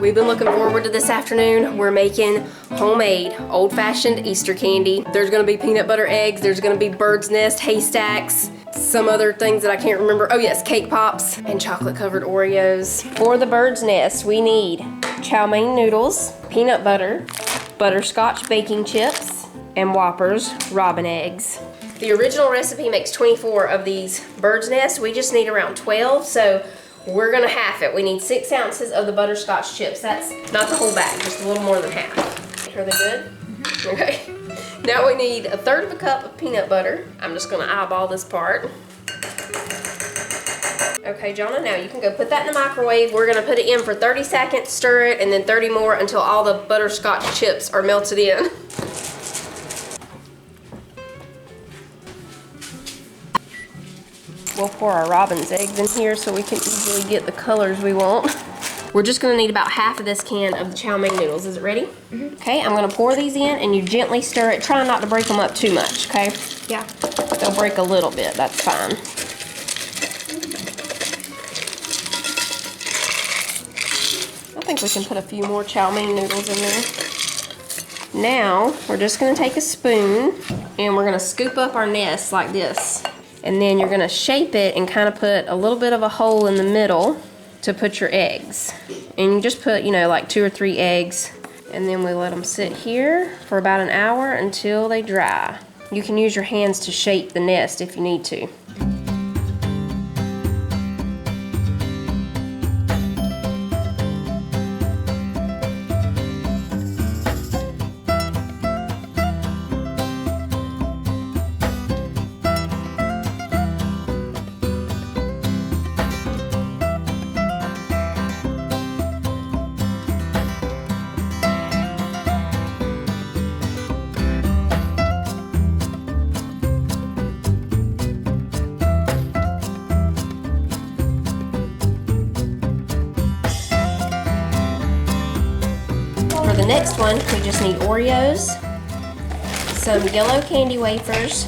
We've been looking forward to this afternoon. We're making homemade old-fashioned Easter candy. There's gonna be peanut butter eggs, there's gonna be bird's nest, haystacks, some other things that I can't remember. Oh yes, cake pops and chocolate covered Oreos. For the bird's nest, we need chow mein noodles, peanut butter, butterscotch baking chips, and whoppers robin eggs. The original recipe makes 24 of these bird's nests. We just need around 12, so we're gonna half it. We need 6 ounces of the butterscotch chips. That's not the whole bag, just a little more than half. Are they good? Mm-hmm. Okay. Now we need 1/3 cup of peanut butter. I'm just gonna eyeball this part. Okay, Jonah, now you can go put that in the microwave. We're gonna put it in for 30 seconds, stir it, and then 30 more until all the butterscotch chips are melted in. We'll pour our robin's eggs in here so we can easily get the colors we want. We're just gonna need about half of this can of the chow mein noodles. Is it ready? Mm-hmm. Okay, I'm gonna pour these in and you gently stir it. Try not to break them up too much, okay? Yeah. They'll break a little bit, that's fine. I think we can put a few more chow mein noodles in there. Now, we're just gonna take a spoon and we're gonna scoop up our nest like this. And then you're gonna shape it and kind of put a little bit of a hole in the middle to put your eggs. And you just put, you know, like 2 or 3 eggs. And then we let them sit here for about an hour until they dry. You can use your hands to shape the nest if you need to. For the next one, we just need Oreos, some yellow candy wafers,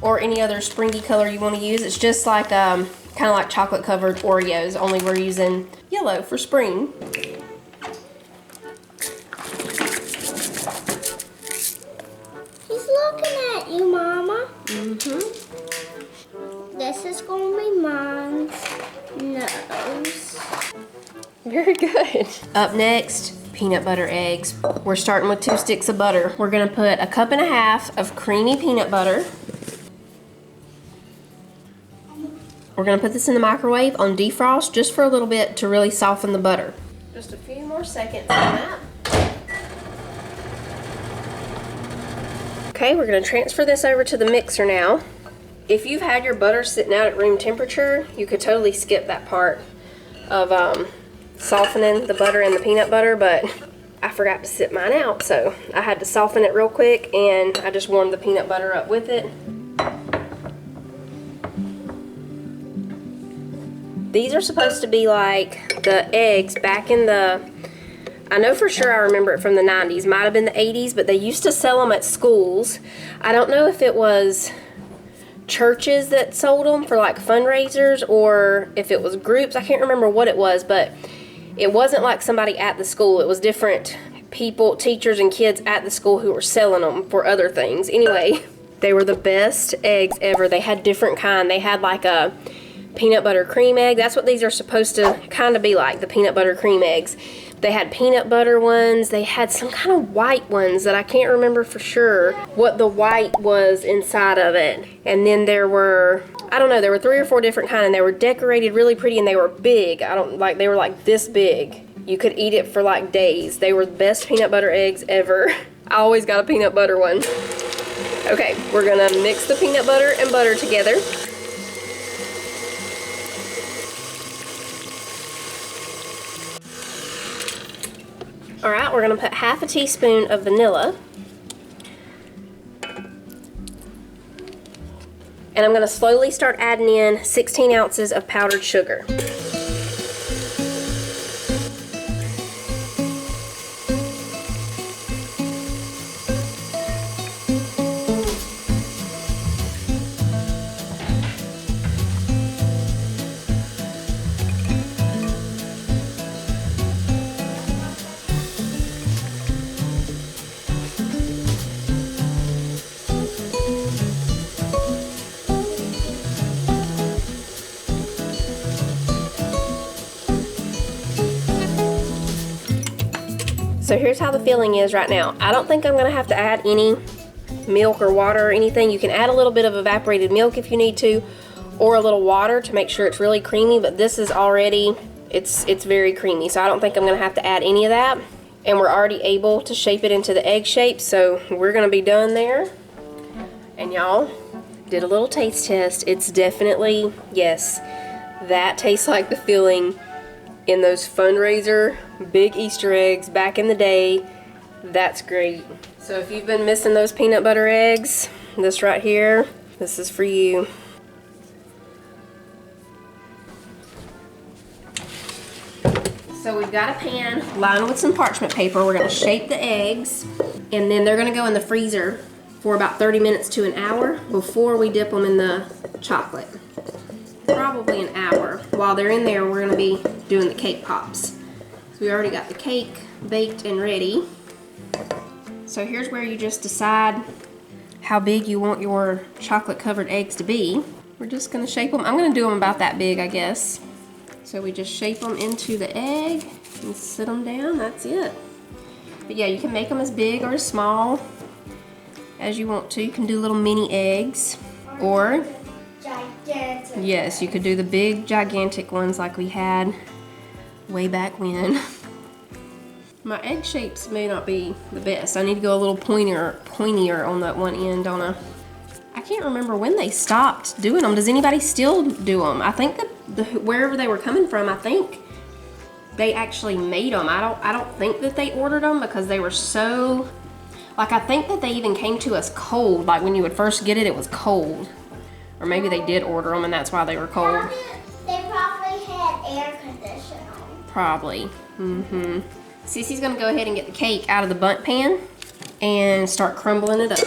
or any other springy color you want to use. It's just like kind of like chocolate covered Oreos, only we're using yellow for spring. He's looking at you, Mama. Mm-hmm. This is gonna be mine's nose. Very good. Up next, peanut butter eggs. We're starting with 2 sticks of butter. We're gonna put 1.5 cups of creamy peanut butter. We're gonna put this in the microwave on defrost just for a little bit to really soften the butter. Just a few more seconds on that. Okay, we're gonna transfer this over to the mixer now. If you've had your butter sitting out at room temperature, you could totally skip that part of softening the butter and the peanut butter, but I forgot to sit mine out, so I had to soften it real quick and I just warmed the peanut butter up with it. These are supposed to be like the eggs back in the, I know for sure I remember it from the 90s, might have been the 80s, but they used to sell them at schools. I don't know if it was churches that sold them for like fundraisers or if it was groups. I can't remember what it was, but it wasn't like somebody at the school. It was different people, teachers and kids at the school who were selling them for other things. Anyway, they were the best eggs ever. They had different kind. They had like a peanut butter cream egg. That's what these are supposed to kind of be like, the peanut butter cream eggs. They had peanut butter ones. They had some kind of white ones that I can't remember for sure what the white was inside of it. And then there were, I don't know, there were 3 or 4 different kinds, and they were decorated really pretty and they were big. They were like this big. You could eat it for like days. They were the best peanut butter eggs ever. I always got a peanut butter one. Okay, we're gonna mix the peanut butter and butter together. All right, we're gonna put 1/2 teaspoon of vanilla. And I'm gonna slowly start adding in 16 ounces of powdered sugar. So here's how the filling is right now. I don't think I'm gonna have to add any milk or water or anything. You can add a little bit of evaporated milk if you need to, or a little water to make sure it's really creamy, but this is already, it's very creamy, so I don't think I'm gonna have to add any of that. And we're already able to shape it into the egg shape, so we're gonna be done there. And y'all, did a little taste test. It's definitely, yes, that tastes like the filling in those fundraiser big Easter eggs back in the day. That's great. So if you've been missing those peanut butter eggs, this right here, this is for you. So we've got a pan lined with some parchment paper. We're gonna shape the eggs, and then they're gonna go in the freezer for about 30 minutes to an hour before we dip them in the chocolate. Probably an hour. While they're in there, we're gonna be doing the cake pops. So we already got the cake baked and ready. So here's where you just decide how big you want your chocolate covered eggs to be. We're just gonna shape them. I'm gonna do them about that big, I guess. So we just shape them into the egg and sit them down, that's it. But yeah, you can make them as big or as small as you want to. You can do little mini eggs, or Gigantic. yes, you could do the big gigantic ones like we had way back when. My egg shapes may not be the best. I need to go a little pointier on that one end on a, I can't remember when they stopped doing them. Does anybody still do them? I think that wherever they were coming from, I think they actually made them. I don't think that they ordered them because they were so, like, I think that they even came to us cold. Like when you would first get it, it was cold. Or maybe they did order them and that's why they were cold. They probably had air conditioning. Probably. Sissy's gonna go ahead and get the cake out of the bundt pan and start crumbling it up.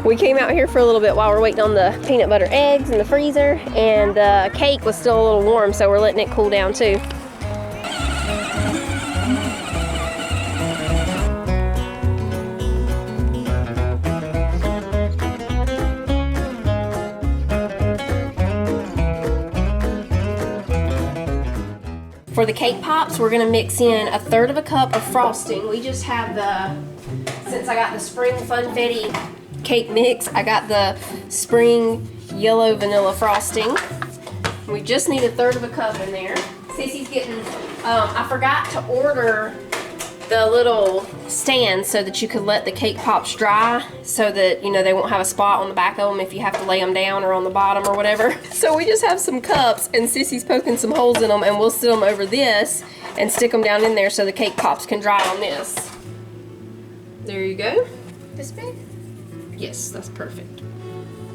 We came out here for a little bit while we're waiting on the peanut butter eggs in the freezer, and the cake was still a little warm, so we're letting it cool down too. For the cake pops, we're gonna mix in 1/3 cup of frosting. We just have since I got the spring funfetti cake mix, I got the spring yellow vanilla frosting. We just need 1/3 cup in there. Sissy's getting, I forgot to order the little stand so that you could let the cake pops dry so that, you know, they won't have a spot on the back of them if you have to lay them down or on the bottom or whatever. So we just have some cups and Sissy's poking some holes in them, and we'll sit them over this and stick them down in there so the cake pops can dry on this. There you go. This big? Yes, that's perfect.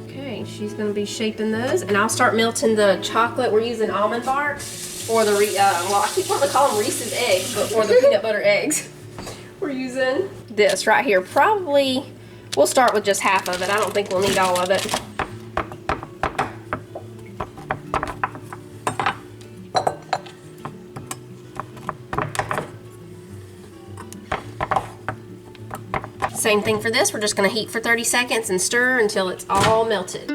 Okay, she's gonna be shaping those, and I'll start melting the chocolate. We're using almond bark for the, well, I keep wanting to call them Reese's eggs, but for the peanut butter eggs, we're using this right here. Probably, we'll start with just half of it. I don't think we'll need all of it. Same thing for this. We're just gonna heat for 30 seconds and stir until it's all melted.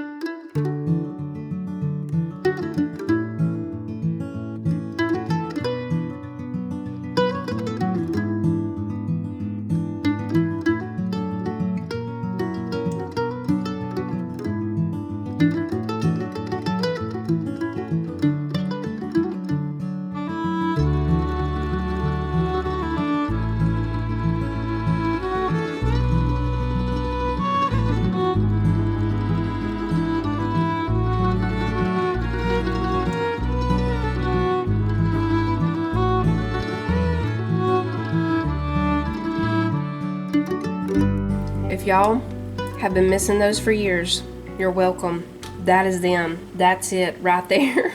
If y'all have been missing those for years, you're welcome. That is them. That's it right there.